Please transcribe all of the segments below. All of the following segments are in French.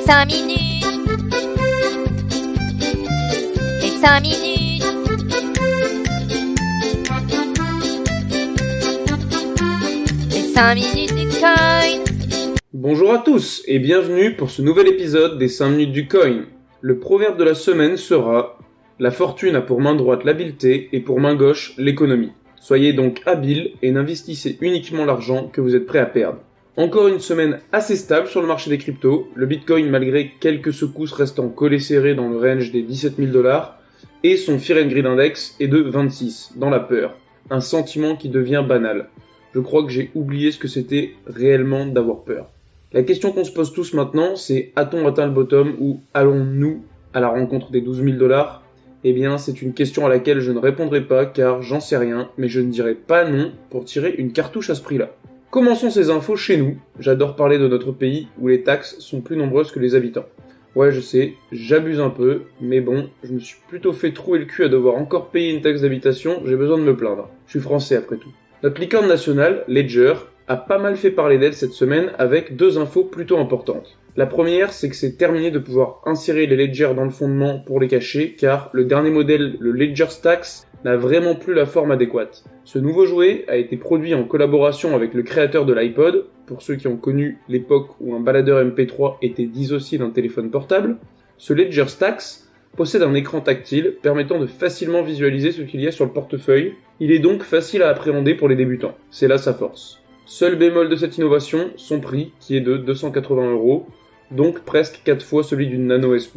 5 minutes. Les 5 minutes. Les 5 minutes du coin. Bonjour à tous et bienvenue pour ce nouvel épisode des 5 minutes du coin. Le proverbe de la semaine sera « La fortune a pour main droite l'habileté et pour main gauche l'économie ». Soyez donc habiles et n'investissez uniquement l'argent que vous êtes prêt à perdre. Encore une semaine assez stable sur le marché des cryptos, le Bitcoin malgré quelques secousses restant collé serré dans le range des 17 000 $, et son Fear and Greed Index est de 26, dans la peur. Un sentiment qui devient banal. Je crois que j'ai oublié ce que c'était réellement d'avoir peur. La question qu'on se pose tous maintenant, c'est a-t-on atteint le bottom ou allons-nous à la rencontre des 12 000 $? Eh bien, c'est une question à laquelle je ne répondrai pas car j'en sais rien, mais je ne dirai pas non pour tirer une cartouche à ce prix-là. Commençons ces infos chez nous. J'adore parler de notre pays où les taxes sont plus nombreuses que les habitants. Ouais, je sais, j'abuse un peu, mais bon, je me suis plutôt fait trouer le cul à devoir encore payer une taxe d'habitation, j'ai besoin de me plaindre. Je suis français après tout. Notre licorne nationale, Ledger, a pas mal fait parler d'elle cette semaine avec deux infos plutôt importantes. La première, c'est que c'est terminé de pouvoir insérer les Ledger dans le fondement pour les cacher, car le dernier modèle, le Ledger Stacks, n'a vraiment plus la forme adéquate. Ce nouveau jouet a été produit en collaboration avec le créateur de l'iPod, pour ceux qui ont connu l'époque où un baladeur MP3 était dissocié d'un téléphone portable. Ce Ledger Stacks possède un écran tactile permettant de facilement visualiser ce qu'il y a sur le portefeuille. Il est donc facile à appréhender pour les débutants. C'est là sa force. Seul bémol de cette innovation, son prix, qui est de 280 €, donc presque 4 fois celui d'une Nano S+.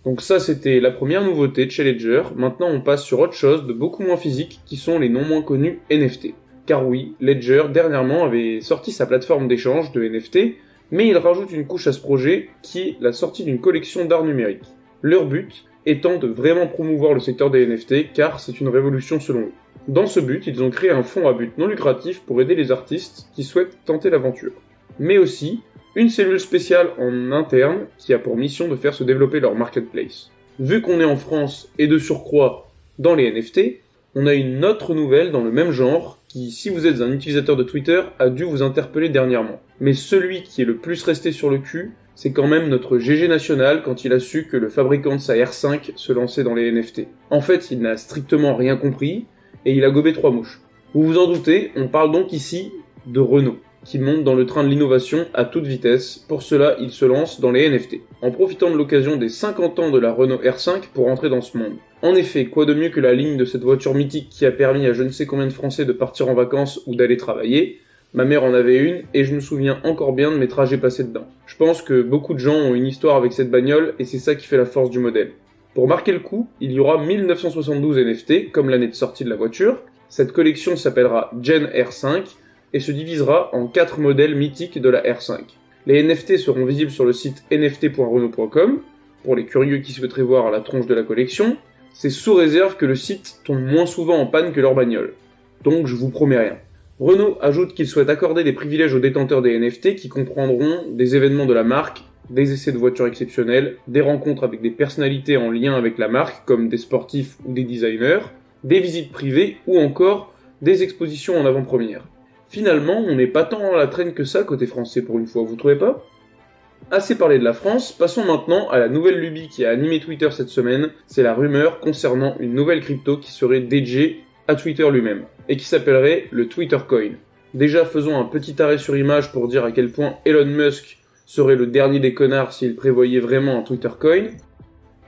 Donc ça c'était la première nouveauté de chez Ledger. Maintenant on passe sur autre chose de beaucoup moins physique, qui sont les non moins connus NFT. Car oui, Ledger dernièrement avait sorti sa plateforme d'échange de NFT, mais il rajoute une couche à ce projet qui est la sortie d'une collection d'art numérique. Leur but étant de vraiment promouvoir le secteur des NFT car c'est une révolution selon eux. Dans ce but, ils ont créé un fonds à but non lucratif pour aider les artistes qui souhaitent tenter l'aventure. Mais aussi, une cellule spéciale en interne qui a pour mission de faire se développer leur marketplace. Vu qu'on est en France et de surcroît dans les NFT, on a une autre nouvelle dans le même genre qui, si vous êtes un utilisateur de Twitter, a dû vous interpeller dernièrement. Mais celui qui est le plus resté sur le cul, c'est quand même notre GG national quand il a su que le fabricant de sa R5 se lançait dans les NFT. En fait, il n'a strictement rien compris et il a gobé 3 mouches. Vous vous en doutez, on parle donc ici de Renault, qui monte dans le train de l'innovation à toute vitesse. Pour cela, il se lance dans les NFT, en profitant de l'occasion des 50 ans de la Renault R5 pour entrer dans ce monde. En effet, quoi de mieux que la ligne de cette voiture mythique qui a permis à je ne sais combien de Français de partir en vacances ou d'aller travailler. Ma mère en avait une et je me souviens encore bien de mes trajets passés dedans. Je pense que beaucoup de gens ont une histoire avec cette bagnole et c'est ça qui fait la force du modèle. Pour marquer le coup, il y aura 1972 NFT, comme l'année de sortie de la voiture. Cette collection s'appellera Gen R5 et se divisera en 4 modèles mythiques de la R5. Les NFT seront visibles sur le site nft.renault.com, pour les curieux qui souhaiteraient voir la tronche de la collection. C'est sous réserve que le site tombe moins souvent en panne que leur bagnole. Donc je vous promets rien. Renault ajoute qu'il souhaite accorder des privilèges aux détenteurs des NFT qui comprendront des événements de la marque, des essais de voitures exceptionnels, des rencontres avec des personnalités en lien avec la marque comme des sportifs ou des designers, des visites privées ou encore des expositions en avant-première. Finalement, on n'est pas tant dans la traîne que ça côté français pour une fois, vous trouvez pas ? Assez parlé de la France, passons maintenant à la nouvelle lubie qui a animé Twitter cette semaine, c'est la rumeur concernant une nouvelle crypto qui serait dédiée à Twitter lui-même, et qui s'appellerait le Twitter Coin. Déjà faisons un petit arrêt sur image pour dire à quel point Elon Musk serait le dernier des connards s'il prévoyait vraiment un Twitter Coin.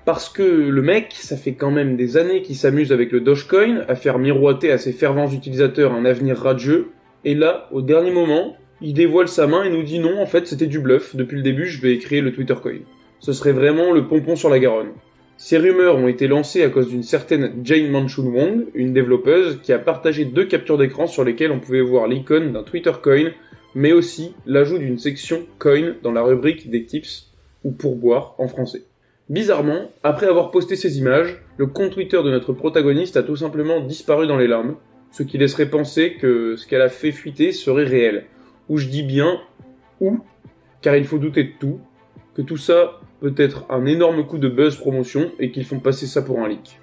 Parce que le mec, ça fait quand même des années qu'il s'amuse avec le Dogecoin, à faire miroiter à ses fervents utilisateurs un avenir radieux, et là, au dernier moment, il dévoile sa main et nous dit non, en fait c'était du bluff, depuis le début je vais créer le Twitter Coin. Ce serait vraiment le pompon sur la Garonne. Ces rumeurs ont été lancées à cause d'une certaine Jane Manchun Wong, une développeuse, qui a partagé 2 captures d'écran sur lesquelles on pouvait voir l'icône d'un Twitter Coin, mais aussi l'ajout d'une section Coin dans la rubrique des tips, ou pourboire en français. Bizarrement, après avoir posté ces images, le compte Twitter de notre protagoniste a tout simplement disparu dans les limbes, ce qui laisserait penser que ce qu'elle a fait fuiter serait réel. Ou je dis bien « ou », car il faut douter de tout, que tout ça peut être un énorme coup de buzz promotion et qu'ils font passer ça pour un leak.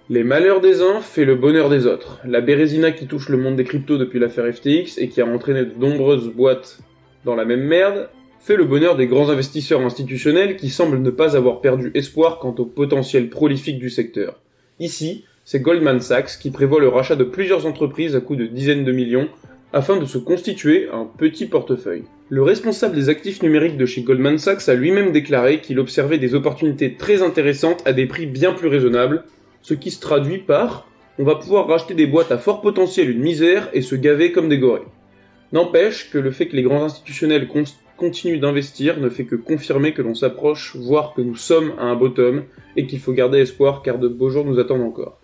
Les malheurs des uns fait le bonheur des autres. La bérésina qui touche le monde des cryptos depuis l'affaire FTX et qui a entraîné de nombreuses boîtes dans la même merde fait le bonheur des grands investisseurs institutionnels qui semblent ne pas avoir perdu espoir quant au potentiel prolifique du secteur. Ici, c'est Goldman Sachs qui prévoit le rachat de plusieurs entreprises à coût de dizaines de millions afin de se constituer un petit portefeuille. Le responsable des actifs numériques de chez Goldman Sachs a lui-même déclaré qu'il observait des opportunités très intéressantes à des prix bien plus raisonnables, ce qui se traduit par « on va pouvoir racheter des boîtes à fort potentiel une misère et se gaver comme des gorées ». N'empêche que le fait que les grands institutionnels continuent d'investir ne fait que confirmer que l'on s'approche, voire que nous sommes à un bottom, et qu'il faut garder espoir car de beaux jours nous attendent encore.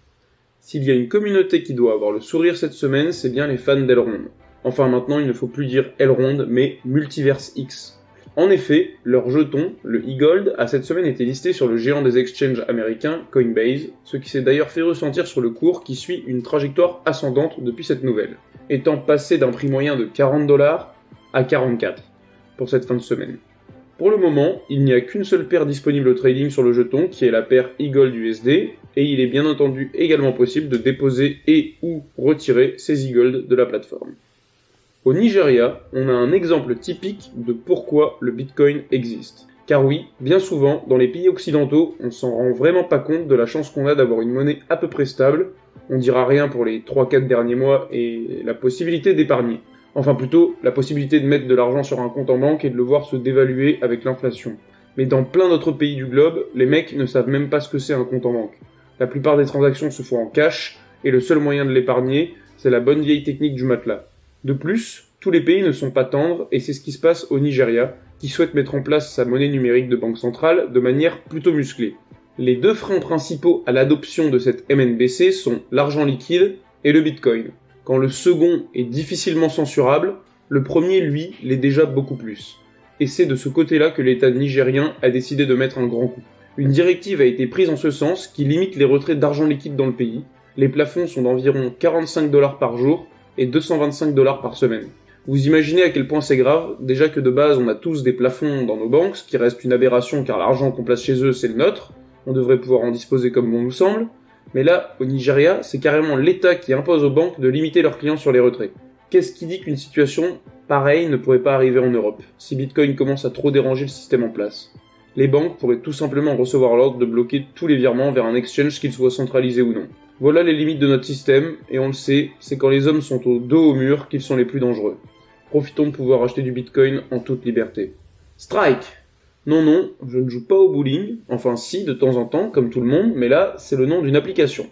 S'il y a une communauté qui doit avoir le sourire cette semaine, c'est bien les fans d'Elrond. Enfin maintenant, il ne faut plus dire Elrond, mais Multiverse X. En effet, leur jeton, le e-gold, a cette semaine été listé sur le géant des exchanges américains, Coinbase, ce qui s'est d'ailleurs fait ressentir sur le cours qui suit une trajectoire ascendante depuis cette nouvelle, étant passé d'un prix moyen de $40 à 44 pour cette fin de semaine. Pour le moment, il n'y a qu'une seule paire disponible au trading sur le jeton, qui est la paire e-gold USD, et il est bien entendu également possible de déposer et ou retirer ces e-gold de la plateforme. Au Nigeria, on a un exemple typique de pourquoi le Bitcoin existe. Car oui, bien souvent, dans les pays occidentaux, on s'en rend vraiment pas compte de la chance qu'on a d'avoir une monnaie à peu près stable, on dira rien pour les 3-4 derniers mois, et la possibilité d'épargner. Enfin plutôt, la possibilité de mettre de l'argent sur un compte en banque et de le voir se dévaluer avec l'inflation. Mais dans plein d'autres pays du globe, les mecs ne savent même pas ce que c'est un compte en banque. La plupart des transactions se font en cash, et le seul moyen de l'épargner, c'est la bonne vieille technique du matelas. De plus, tous les pays ne sont pas tendres, et c'est ce qui se passe au Nigeria, qui souhaite mettre en place sa monnaie numérique de banque centrale de manière plutôt musclée. Les deux freins principaux à l'adoption de cette MNBC sont l'argent liquide et le Bitcoin. Quand le second est difficilement censurable, le premier, lui, l'est déjà beaucoup plus. Et c'est de ce côté-là que l'État nigérien a décidé de mettre un grand coup. Une directive a été prise en ce sens qui limite les retraits d'argent liquide dans le pays. Les plafonds sont d'environ $45 par jour et $225 par semaine. Vous imaginez à quel point c'est grave, déjà que de base on a tous des plafonds dans nos banques, ce qui reste une aberration car l'argent qu'on place chez eux c'est le nôtre, on devrait pouvoir en disposer comme bon nous semble, mais là, au Nigeria, c'est carrément l'État qui impose aux banques de limiter leurs clients sur les retraits. Qu'est-ce qui dit qu'une situation pareille ne pourrait pas arriver en Europe, si Bitcoin commence à trop déranger le système en place? Les banques pourraient tout simplement recevoir l'ordre de bloquer tous les virements vers un exchange qu'ils soient centralisés ou non. Voilà les limites de notre système, et on le sait, c'est quand les hommes sont au dos au mur qu'ils sont les plus dangereux. Profitons de pouvoir acheter du Bitcoin en toute liberté. Strike! Non, je ne joue pas au bowling, enfin si, de temps en temps, comme tout le monde, mais là, c'est le nom d'une application.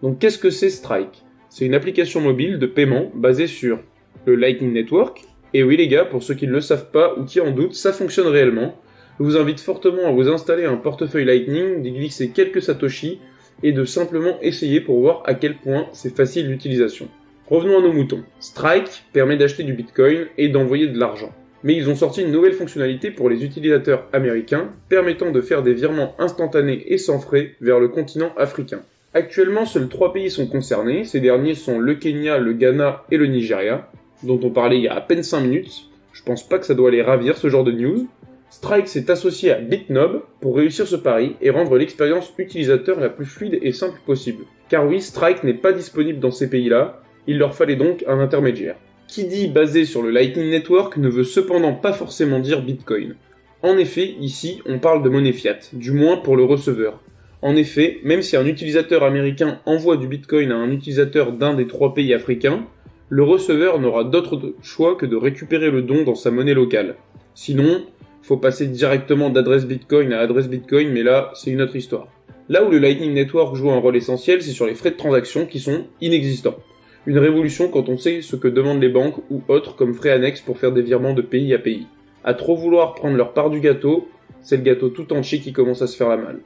Donc qu'est-ce que c'est Strike? C'est une application mobile de paiement basée sur le Lightning Network, et oui les gars, pour ceux qui ne le savent pas ou qui en doutent, ça fonctionne réellement. Je vous invite fortement à vous installer un portefeuille Lightning, d'y glisser quelques satoshi, et de simplement essayer pour voir à quel point c'est facile d'utilisation. Revenons à nos moutons. Strike permet d'acheter du Bitcoin et d'envoyer de l'argent. Mais ils ont sorti une nouvelle fonctionnalité pour les utilisateurs américains, permettant de faire des virements instantanés et sans frais vers le continent africain. Actuellement, seuls 3 pays sont concernés, ces derniers sont le Kenya, le Ghana et le Nigeria, dont on parlait il y a à peine 5 minutes. Je pense pas que ça doit les ravir ce genre de news. Strike s'est associé à Bitnob pour réussir ce pari et rendre l'expérience utilisateur la plus fluide et simple possible. Car oui, Strike n'est pas disponible dans ces pays-là, il leur fallait donc un intermédiaire. Qui dit basé sur le Lightning Network ne veut cependant pas forcément dire Bitcoin. En effet, ici, on parle de monnaie fiat, du moins pour le receveur. En effet, même si un utilisateur américain envoie du Bitcoin à un utilisateur d'un des 3 pays africains, le receveur n'aura d'autre choix que de récupérer le don dans sa monnaie locale. Sinon, faut passer directement d'adresse Bitcoin à adresse Bitcoin, mais là, c'est une autre histoire. Là où le Lightning Network joue un rôle essentiel, c'est sur les frais de transaction qui sont inexistants. Une révolution quand on sait ce que demandent les banques ou autres comme frais annexes pour faire des virements de pays à pays. À trop vouloir prendre leur part du gâteau, c'est le gâteau tout entier qui commence à se faire la malle.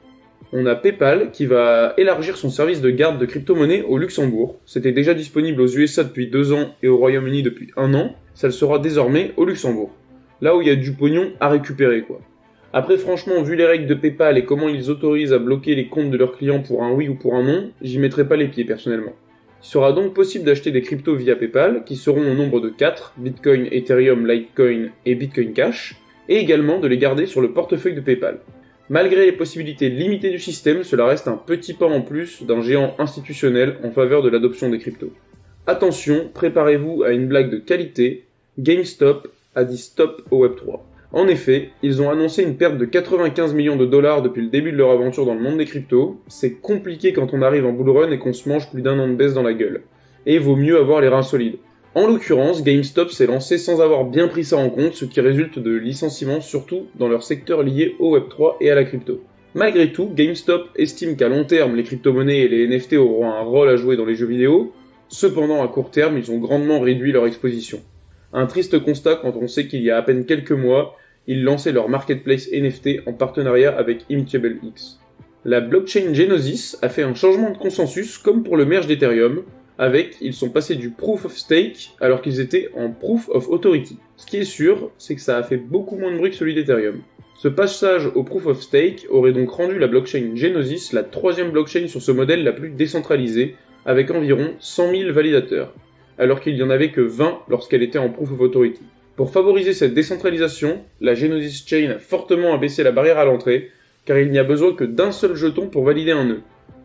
On a PayPal qui va élargir son service de garde de crypto-monnaie au Luxembourg. C'était déjà disponible aux USA depuis 2 ans et au Royaume-Uni depuis 1 an. Ça le sera désormais au Luxembourg. Là où il y a du pognon à récupérer quoi. Après franchement, vu les règles de PayPal et comment ils autorisent à bloquer les comptes de leurs clients pour un oui ou pour un non, j'y mettrai pas les pieds personnellement. Il sera donc possible d'acheter des cryptos via PayPal, qui seront au nombre de 4, Bitcoin, Ethereum, Litecoin et Bitcoin Cash, et également de les garder sur le portefeuille de PayPal. Malgré les possibilités limitées du système, cela reste un petit pas en plus d'un géant institutionnel en faveur de l'adoption des cryptos. Attention, préparez-vous à une blague de qualité, GameStop a dit stop au Web3. En effet, ils ont annoncé une perte de 95 millions de dollars depuis le début de leur aventure dans le monde des cryptos. C'est compliqué quand on arrive en bull run et qu'on se mange plus d'un an de baisse dans la gueule. Et vaut mieux avoir les reins solides. En l'occurrence, GameStop s'est lancé sans avoir bien pris ça en compte, ce qui résulte de licenciements surtout dans leur secteur lié au Web3 et à la crypto. Malgré tout, GameStop estime qu'à long terme, les crypto-monnaies et les NFT auront un rôle à jouer dans les jeux vidéo. Cependant, à court terme, ils ont grandement réduit leur exposition. Un triste constat quand on sait qu'il y a à peine quelques mois, ils lançaient leur marketplace NFT en partenariat avec Immutable X. La blockchain Genesis a fait un changement de consensus comme pour le merge d'Ethereum, ils sont passés du Proof of Stake alors qu'ils étaient en Proof of Authority. Ce qui est sûr, c'est que ça a fait beaucoup moins de bruit que celui d'Ethereum. Ce passage au Proof of Stake aurait donc rendu la blockchain Genesis la troisième blockchain sur ce modèle la plus décentralisée, avec environ 100 000 validateurs, alors qu'il n'y en avait que 20 lorsqu'elle était en Proof of Authority. Pour favoriser cette décentralisation, la Genesis Chain a fortement abaissé la barrière à l'entrée, car il n'y a besoin que d'un seul jeton pour valider un nœud.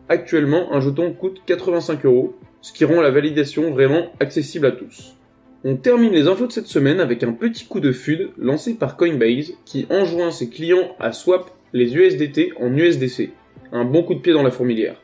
Actuellement, un jeton coûte 85 €, ce qui rend la validation vraiment accessible à tous. On termine les infos de cette semaine avec un petit coup de FUD lancé par Coinbase qui enjoint ses clients à swap les USDT en USDC. Un bon coup de pied dans la fourmilière.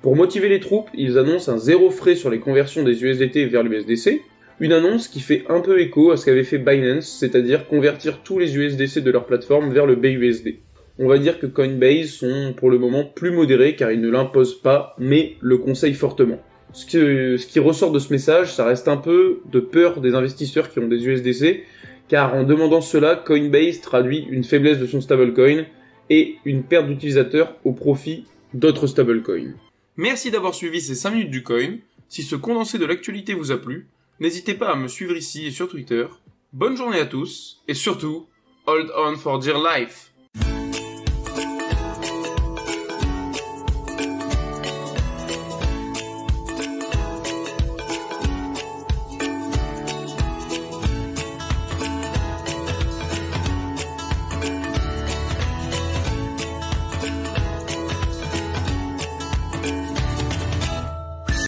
Pour motiver les troupes, ils annoncent un zéro frais sur les conversions des USDT vers l'USDC, une annonce qui fait un peu écho à ce qu'avait fait Binance, c'est-à-dire convertir tous les USDC de leur plateforme vers le BUSD. On va dire que Coinbase sont pour le moment plus modérés car ils ne l'imposent pas, mais le conseillent fortement. Ce qui ressort de ce message, ça reste un peu de peur des investisseurs qui ont des USDC, car en demandant cela, Coinbase traduit une faiblesse de son stablecoin et une perte d'utilisateurs au profit d'autres stablecoins. Merci d'avoir suivi ces 5 minutes du coin. Si ce condensé de l'actualité vous a plu, n'hésitez pas à me suivre ici et sur Twitter. Bonne journée à tous, et surtout, hold on for dear life!